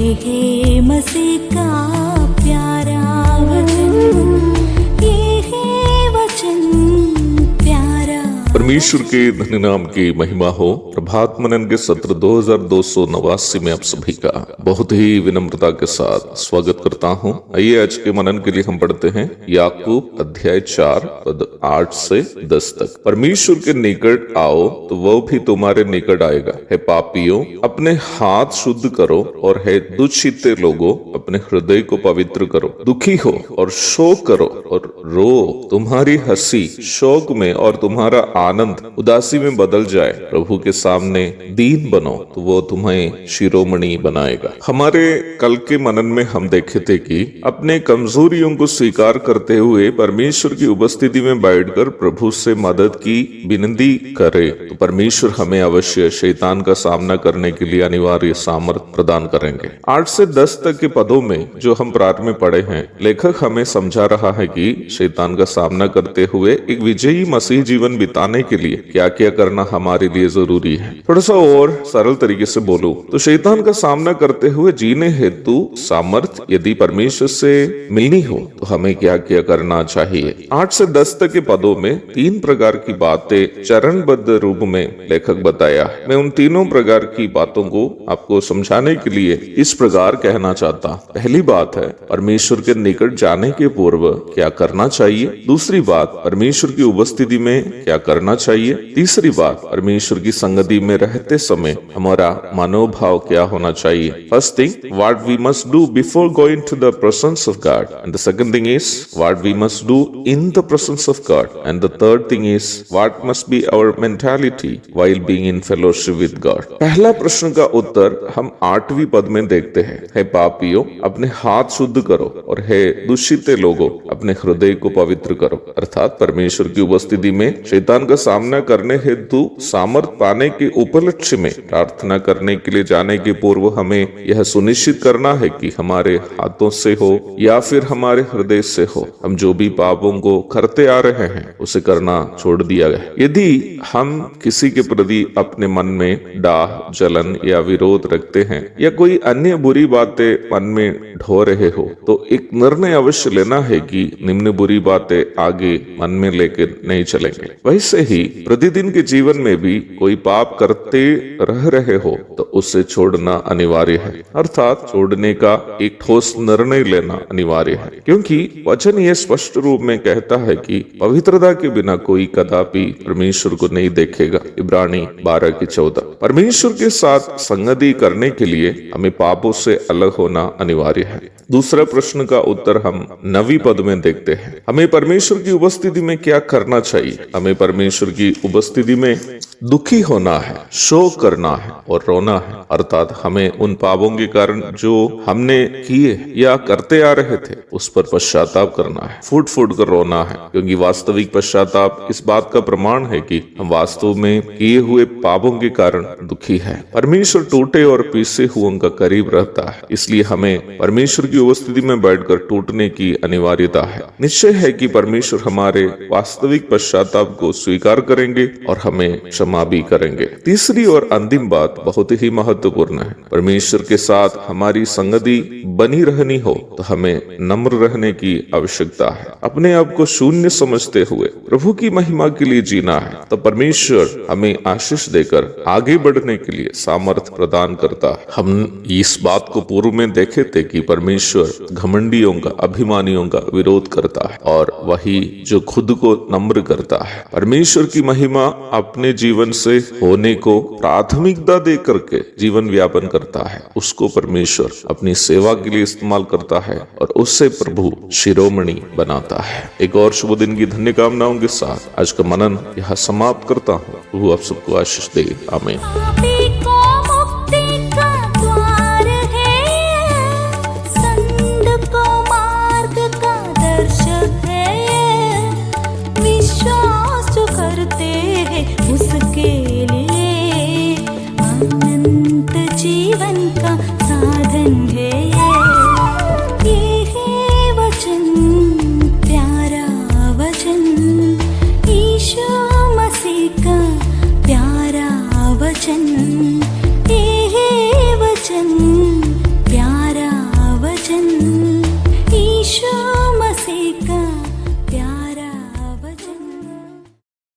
है मसीह का प्यारा वचन, ये है वचन प्यारा। परमेश्वर के धन्य नाम की महिमा हो। प्रभात मनन के सत्र 2289 में आप सभी का बहुत ही विनम्रता के साथ स्वागत करता हूं। आइए आज के मनन के लिए हम पढ़ते हैं याकूब अध्याय 4 पद 8 से 10 तक। परमेश्वर के निकट आओ तो वह भी तुम्हारे निकट आएगा। हे पापियों, अपने हाथ शुद्ध करो, और हे दुष्चित्ते लोगों, अपने हृदय को पवित्र करो। दुखी हो और शोक करो और रो। तुम्हारी हंसी शोक में और तुम्हारा आनंद उदासी में बदल जाए। प्रभु के सामने दीन बनो तो वो तुम्हें शिरोमणि बनाएगा। हमारे कल के मनन में हम देखे थे कि अपने कमजोरियों को स्वीकार करते हुए परमेश्वर की उपस्थिति में बैठकर प्रभु से मदद की विनती करे तो परमेश्वर हमें अवश्य शैतान का सामना करने के लिए अनिवार्य सामर्थ्य प्रदान करेंगे। 8 से 10 तक के पदों में जो हम प्रारंभ में पढ़े हैं, लेखक हमें समझा रहा है कि शैतान का सामना करते हुए एक विजयी मसीह जीवन बिताने के लिए क्या क्या करना हमारे लिए जरूरी है। थोड़ा सा और सरल तरीके से बोलूं तो शैतान का सामना करते हुए जीने हेतु सामर्थ्य यदि परमेश्वर से मिलनी हो तो हमें क्या क्या करना चाहिए। 8 से 10 तक के पदों में 3 प्रकार की बातें चरणबद्ध रूप में लेखक बताया। मैं उन तीनों प्रकार की बातों को आपको समझाने के लिए इस प्रकार कहना चाहता। पहली बात है परमेश्वर के निकट जाने के पूर्व क्या करना चाहिए। दूसरी बात परमेश्वर की उपस्थिति में क्या करना चाहिए। तीसरी बात परमेश्वर की संगति में रहते समय हमारा मनोभाव क्या होना चाहिए। First thing, what we must do before going to the presence of God, and the second thing is what we must do in the presence of God, and the third thing is what must be our mentality while being in fellowship with God. पहला प्रश्न का उत्तर हम 8वीं पद में देखते हैं। हे पापियों, अपने हाथ शुद्ध करो, और हे दुष्चित्ते लोगों, अपने हृदय को पवित्र करो। अर्थात परमेश्वर की उपस्थिति में शैतान का सामना करने हेतु सामर्थ पाने के उपलक्ष्य में प्रार्थना करने के लिए जाने के पूर्व हमें यह सुनिश्चित करना है कि हमारे हाथों से हो या फिर हमारे हृदय से हो, हम जो भी पापों को करते आ रहे हैं उसे करना छोड़ दिया गया। यदि हम किसी के प्रति अपने मन में डाह, जलन या विरोध रखते हैं या कोई अन्य बुरी बातें मन में ढो रहे हो तो एक निर्णय अवश्य लेना है कि निम्न बुरी बातें आगे मन में लेकर नहीं चलेंगे। वैसे ही प्रतिदिन के जीवन में भी कोई पाप करते रह रहे हो तो उसे छोड़ना अनिवार्य है। अर्थात छोड़ने का एक ठोस निर्णय लेना अनिवार्य है, क्योंकि वचन यह स्पष्ट रूप में कहता है कि पवित्रता के बिना कोई कदापि परमेश्वर को नहीं देखेगा। इब्रानी 12:14। परमेश्वर के साथ संगति करने के लिए हमें पापों से अलग होना अनिवार्य है। दूसरा प्रश्न का उत्तर हम 9वीं पद में देखते हैं। हमें परमेश्वर की उपस्थिति में क्या करना चाहिए। हमें परमेश्वर की उपस्थिति में दुखी होना है, शोक करना है और रोना है। अर्थात हमें उन पापों के कारण जो हमने किए या करते आ रहे थे उस पर पश्चाताप करना है, फूट फूट कर रोना है, क्योंकि वास्तविक पश्चाताप इस बात का प्रमाण है कि हम वास्तव में किए हुए पापों के कारण दुखी है। परमेश्वर टूटे और पीसे हुओं का करीब रहता है, इसलिए हमें परमेश्वर की उपस्थिति में बैठकर टूटने की अनिवार्यता है। निश्चय है कि परमेश्वर हमारे वास्तविक पश्चाताप को स्वीकार करेंगे और हमें क्षमा भी करेंगे। तीसरी और अंतिम बात बहुत ही महत्वपूर्ण है। परमेश्वर के साथ हमारी संगति बनी रहनी हो तो हमें नम्र रहने की आवश्यकता है। अपने आप को शून्य समझते हुए प्रभु की महिमा के लिए जीना है। तो परमेश्वर हमें आशीष देकर आगे बढ़ने के लिए सामर्थ्य प्रदान करता है। हम इस बात को पूर्व में देखे थे कि परमेश्वर घमंडियों का, अभिमानियों का विरोध करता है और वही जो खुद को नम्र करता है। परमेश्वर की महिमा अपने जीवन से होने को प्राथमिकता दे करके जीवन व्यापन करता है, उसको परमेश्वर अपनी सेवा के लिए इस्तेमाल करता है और उससे प्रभु शिरोमणि बनाता है। एक और शुभ दिन की धन्य कामनाओं के साथ आज का मनन यहाँ समाप्त करता हूँ। प्रभु आप सबको आशीष दे। आमीन।